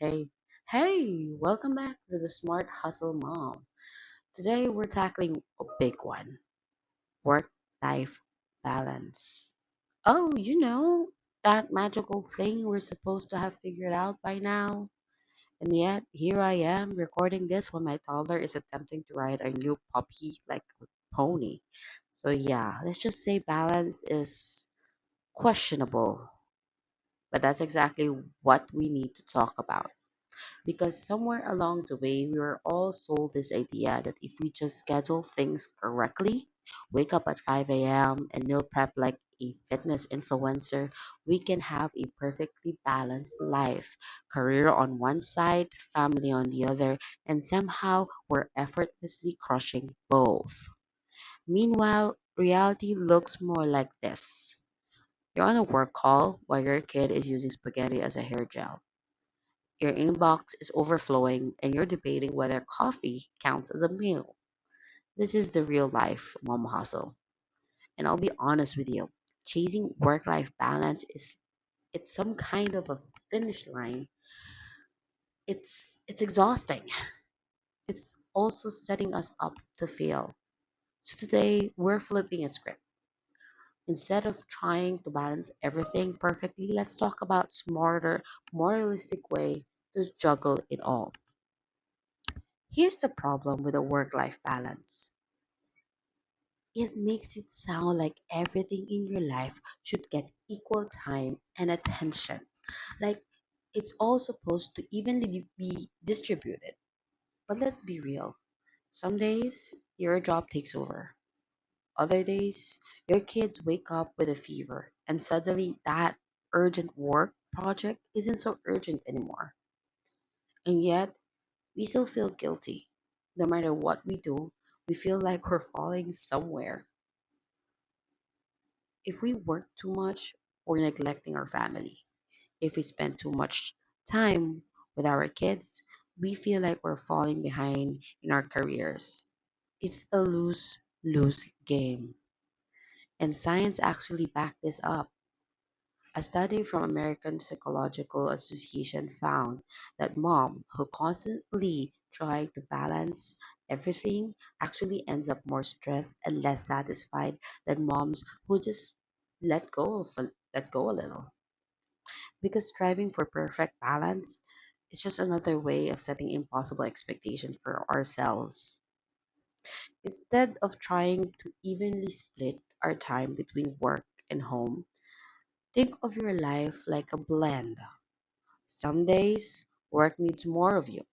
Hey, hey, welcome back to the Smart Hustle Mom. Today we're tackling a big one, work life balance. Oh, that magical thing we're supposed to have figured out by now. And yet, here I am recording this when my toddler is attempting to ride a new puppy like a pony. So, yeah, let's just say balance is questionable, but that's exactly what we need to talk about. Because somewhere along the way, we were all sold this idea that if we just schedule things correctly, wake up at 5 a.m., and meal prep like a fitness influencer, we can have a perfectly balanced life. Career on one side, family on the other, and somehow we're effortlessly crushing both. Meanwhile, reality looks more like this. You're on a work call while your kid is using spaghetti as a hair gel. Your inbox is overflowing and you're debating whether coffee counts as a meal. This is the real life mom hustle. And I'll be honest with you, chasing work-life balance is it's some kind of a finish line. It's exhausting. It's also setting us up to fail. So today we're flipping a script. Instead of trying to balance everything perfectly, let's talk about smarter, more realistic way to juggle it all. Here's the problem with a work-life balance. It makes it sound like everything in your life should get equal time and attention. Like it's all supposed to evenly be distributed. But let's be real. Some days your job takes over. Other days your kids wake up with a fever and suddenly that urgent work project isn't so urgent anymore. And yet we still feel guilty. No matter what we do, we feel like we're falling somewhere. If we work too much, we're neglecting our family. If we spend too much time with our kids, we feel like we're falling behind in our careers. It's a lose lose game. And science actually backed this up. A study from American Psychological Association found that mom who constantly try to balance everything actually ends up more stressed and less satisfied than moms who just let go a little. Because striving for perfect balance is just another way of setting impossible expectations for ourselves. Instead of trying to evenly split our time between work and home, think of your life like a blend. Some days, work needs more of you.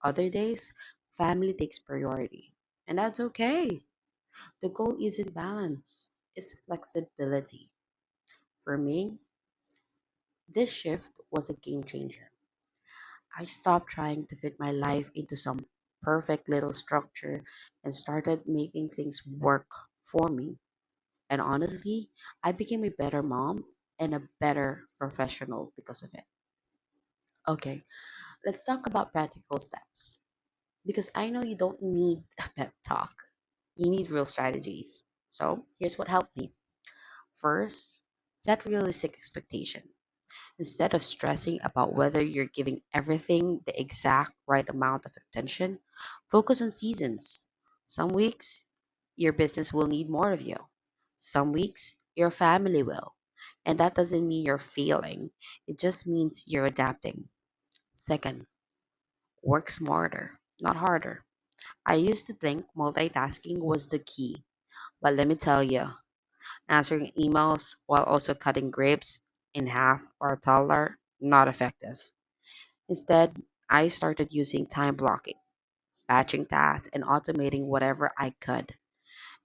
Other days, family takes priority. And that's okay. The goal isn't balance, it's flexibility. For me, this shift was a game changer. I stopped trying to fit my life into some perfect little structure and started making things work for me. And honestly, I became a better mom and a better professional because of it. Okay, let's talk about practical steps. Because I know you don't need a pep talk, you need real strategies. So here's what helped me. First, set realistic expectation. Instead of stressing about whether you're giving everything the exact right amount of attention, focus on seasons. Some weeks, your business will need more of you. Some weeks, your family will. And that doesn't mean you're failing, it just means you're adapting. Second, work smarter, not harder. I used to think multitasking was the key, but let me tell you, answering emails while also cutting grapes in half or a toddler, not effective. Instead, I started using time blocking, batching tasks, and automating whatever I could.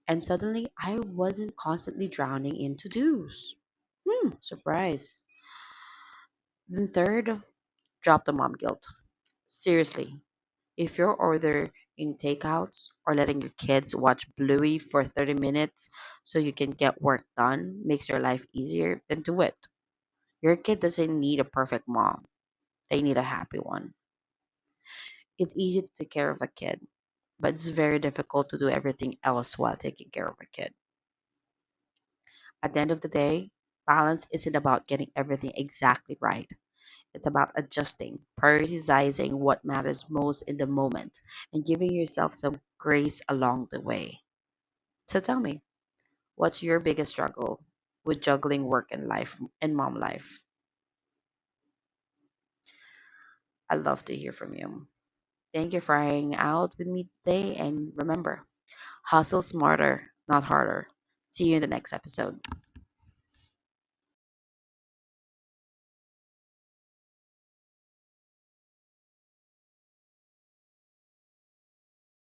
And suddenly, I wasn't constantly drowning in to dos. Surprise. Then, third, drop the mom guilt. Seriously, if you're ordering takeouts or letting your kids watch Bluey for 30 minutes so you can get work done makes your life easier, then do it. Your kid doesn't need a perfect mom, they need a happy one. It's easy to take care of a kid, but it's very difficult to do everything else while taking care of a kid. At the end of the day, balance isn't about getting everything exactly right. It's about adjusting, prioritizing what matters most in the moment, and giving yourself some grace along the way. So tell me, what's your biggest struggle with juggling work and life and mom life? I'd love to hear from you. Thank you for hanging out with me today. And remember, hustle smarter, not harder. See you in the next episode.